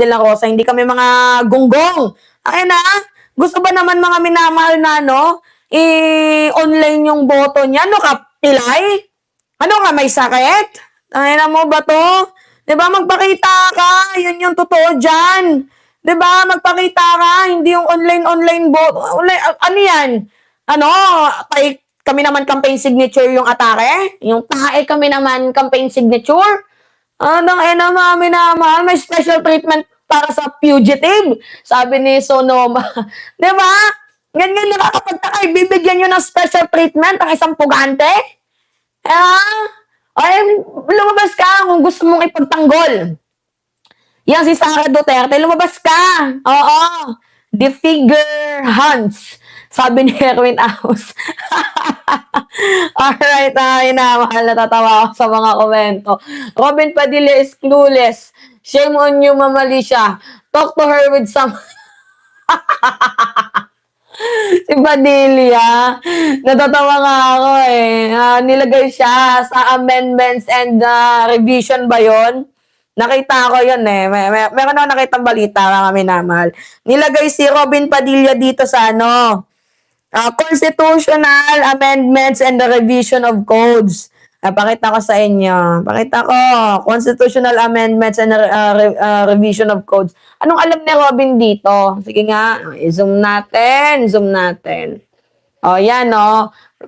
de la Rosa, hindi kami mga gonggong. Ay na, gusto ba naman mga minamahal na i-online yung boto niya? Ano ka, pilay? Ano ka, may sakit? Ay na mo ba to? Diba, magpakita ka. Yun yung totoo dyan. Diba, magpakita ka. Hindi yung online boto. Ano yan? Ano, kami naman campaign signature yung atake? Yung tae kami naman campaign signature? Anong mami naman, may special treatment para sa fugitive. Sabi ni Sonoma. Di ba? Ganyan nakakapagtaka. Bibigyan nyo ng special treatment ang isang pugante? Ay, lumabas ka kung gusto mong ipagtanggol. Yan si Sara Duterte, lumabas ka. Oo. The figure hunts. Sabi ni Erwin Ahos. Alright, mahal, natatawa ako sa mga komento. Robin Padilla is clueless. Shame on you, Mama Alicia. Talk to her with some... Si Padilla, natatawa nga ako nilagay siya sa amendments and revision ba yon? Nakita ko yun meron ako nakitang balita, mga minamahal. Nilagay si Robin Padilla dito sa constitutional amendments and the revision of codes. Pakita ko sa inyo. Pakita ko. Constitutional amendments and revision of codes. Anong alam ni Robin dito? Sige nga. I-zoom natin. Zoom natin. Yan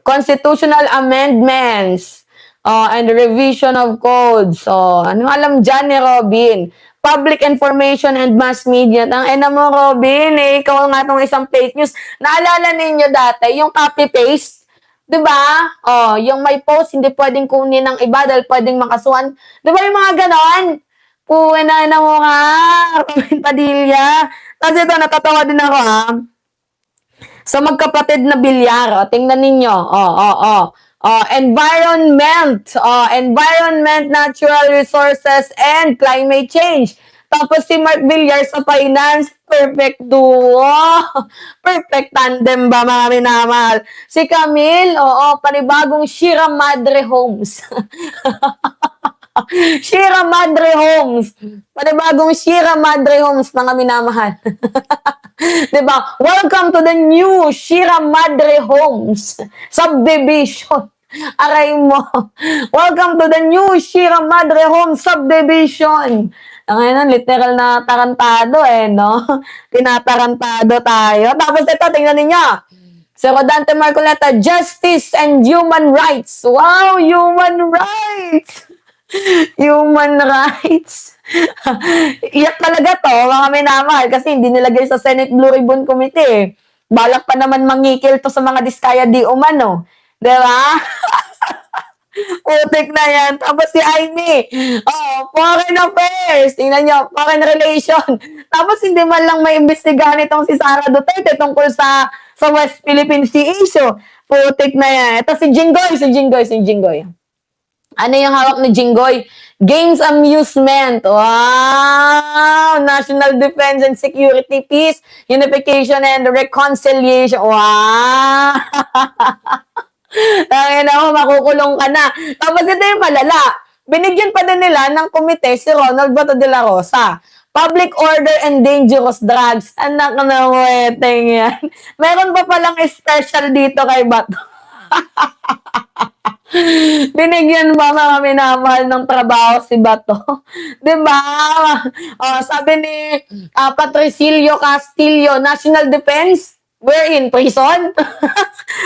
Constitutional amendments and revision of codes. Anong alam dyan ni Robin? Public information and mass media. Ang mo, Robin, ikaw nga itong isang fake news. Naalala ninyo dati, yung copy-paste, diba? Yung may post, hindi pwedeng kunin ng iba dahil pwedeng makasuhan. Diba yung mga ganon? Puwena na mo nga, Robin Padilla. Tapos ito, natatawa din ako sa magkapatid na bilyar. Tingnan ninyo. Environment, natural resources, and climate change. Tapos si Mark Villar sa finance, perfect duo. Perfect tandem ba, mga minamahal? Si Camille, panibagong Shira Madre Homes. Shira Madre Homes. Panibagong Shira Madre Homes, mga minamahal. Diba? Welcome to the new Shira Madre Homes subdivision. Aray mo. Welcome to the new Shira Madre Homes subdivision. Ngayon, literal na tarantado Tinatarantado tayo. Tapos ito, tingnan ninyo. Si Rodante Marcoleta, Justice and Human Rights. Wow, human rights! Human rights. Iyak talaga to, mga minamahal, kasi hindi nilagay sa Senate Blue Ribbon Committee. Balak pa naman mangikil to sa mga diskaya di umano. Diba? Utik na yan. Tapos si Aimee, foreign affairs. Tingnan nyo, foreign relation. Tapos hindi man lang may imbestigahan itong si Sara Duterte tungkol sa West Philippine Sea issue. Utik na yan. Ito si Jinggoy. Ano yung hawak ni Jinggoy? Games Amusement. Wow! National Defense and Security, Peace, Unification and Reconciliation. Wow! Makukulong ka na. Tapos ito yung malala. Binigyan pa din nila ng komite si Ronald Bato de la Rosa. Public Order and Dangerous Drugs. Anak na weteng yan. Meron pa palang special dito kay Bato. Binigyan ba mga minamahal ng trabaho si Bato? Diba? Sabi ni Patricilio Castillo, National Defense, we're in prison?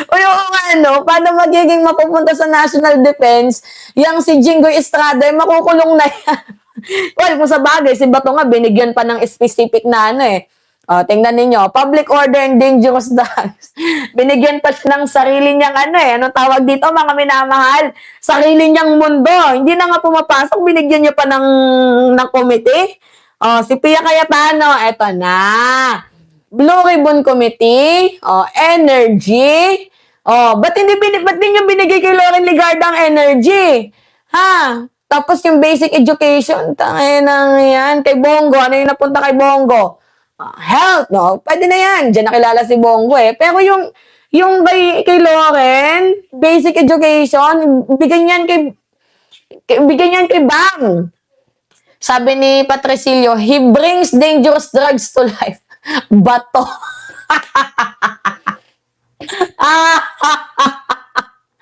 O yung paano magiging mapupunta sa National Defense, yung si Jinggoy Estrada, makukulong na yan. Well, kung sa bagay, si Bato nga, binigyan pa ng specific na tingnan ninyo, Public Order and Dangerous Drugs. Binigyan pa siya ng sarili niyang anong tawag dito, mga minamahal? Sarili niyang mundo. Hindi na nga pumapasok, binigyan niya pa ng committee. Si Pia Cayetano, eto na. Blue Ribbon Committee, energy. Ba't di niyo binigay kay Loren Ligarda ang energy? Tapos yung basic education, tangin nang yan. Kay Bongo, ano yung napunta kay Bongo? Health, pwede na yan. Diyan nakilala si Bongo Pero yung kay Loren, basic education, bigyan yan kay Bam. Sabi ni Patricilio, he brings dangerous drugs to life. Bato.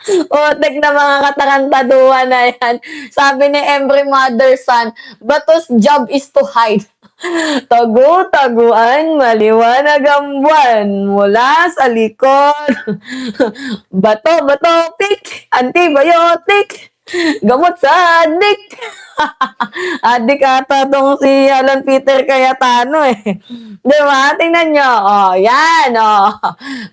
Utek na mga katarantaduhan na yan. Sabi ni Embry Motherson, Bato's job is to hide. Tagu-taguan, maliwanag ang buwan mula sa likod. Bato, bato, pick, antibiotic, gamot sa adik. Adik ata tong si Alan Peter Cayetano eh. Di ba? Tingnan nyo. Oh, yan.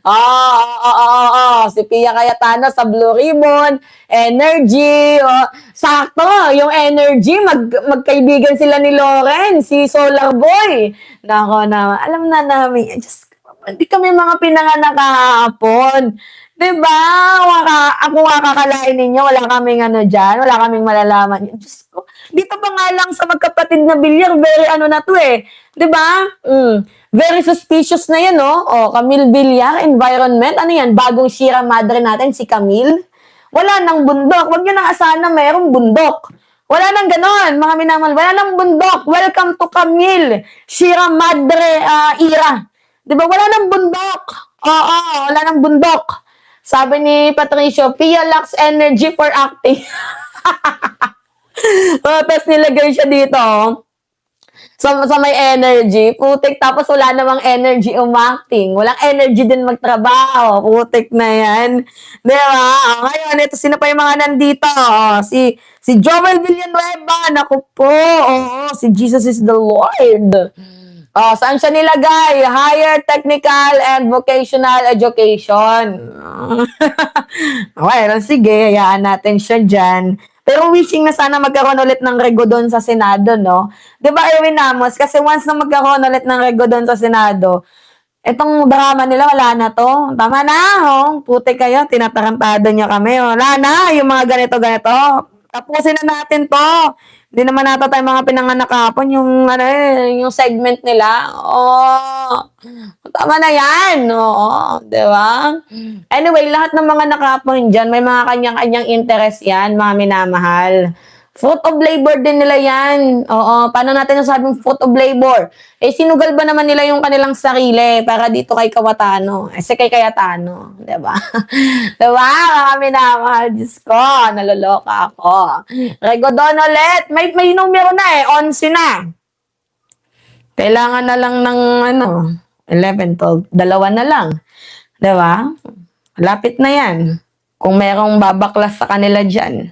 Oh. Si Pia Cayetano sa Blue Ribbon. Energy. Oh. Sakto. Yung energy, magkaibigan sila ni Lauren, si Solar Boy. Nako na. Alam na namin. Just, hindi kami mga pinanganak kahapon. Diba? Ako kakakalain ninyo, wala kaming ano dyan, wala kaming malalaman. Diyos ko, dito pa nga lang sa magkapatid na bilyar, very ano na to eh. Diba? Very suspicious na yan, no? O, Camille Villar, environment, ano yan? Bagong Sierra Madre natin, si Camille. Wala nang bundok. Huwag nyo nang asahan na mayroong bundok. Wala nang ganon, mga minamahal. Wala nang bundok. Welcome to Camille. Sierra Madre era. Diba? Wala nang bundok. Oo, wala nang bundok. Sabi ni Patricio, Pia lacks energy for acting. Tapos nilagay siya dito. Sa may energy. Putik. Tapos wala namang energy umacting. Walang energy din magtrabaho. Putik na yan. Diba? Ngayon, ito, sino pa yung mga nandito? Si Joel Villanueva. Naku po. Si Jesus is the Lord. Saan siya nilagay? Higher Technical and Vocational Education. Okay, sige, hayaan natin siya dyan. Pero wishing na sana magkaroon ulit ng rego doon sa Senado, no? Diba, Erwin Amos? Kasi once na magkaroon ulit ng rego doon sa Senado, etong drama nila, wala na to. Tama na, puti kayo, tinatarantado nyo kami. Wala na, yung mga ganito-ganito. Tapusin na natin to. Hindi naman nata tayo mga pinanganak kahapon, yung segment nila. Tama na yan. Di ba? Anyway, lahat ng mga nakapon dyan, may mga kanyang-kanyang interest yan, mga minamahal. Fruit of labor din nila yan. Paano natin nasabing fruit of labor? Sinugal ba naman nila yung kanilang sarili para dito kay Cayetano? Kay Cayetano. Diba? Diba? Mga minamahal. Diyos ko, naloloka ako. Regodon ulit. May numero na 11 na. Kailangan na lang ng 11, 12. Dalawa na lang. Diba? Lapit na yan. Kung merong babaklas sa kanila dyan.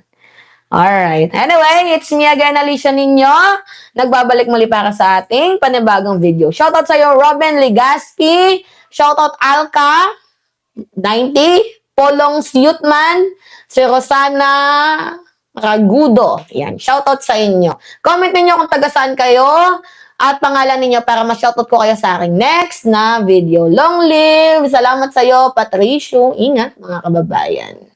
Alright. Anyway, it's me again, Alicia Ninyo. Nagbabalik muli para sa ating panibagong video. Shoutout sa'yo, Robin Ligaspi. Shoutout Alka 90. Polong Youthman. Si Rosana Ragudo. Yan. Shoutout sa inyo. Comment niyo kung taga saan kayo at pangalan niyo para ma-shoutout ko kayo sa aking next na video. Long live! Salamat sa'yo, Patricio. Ingat, mga kababayan.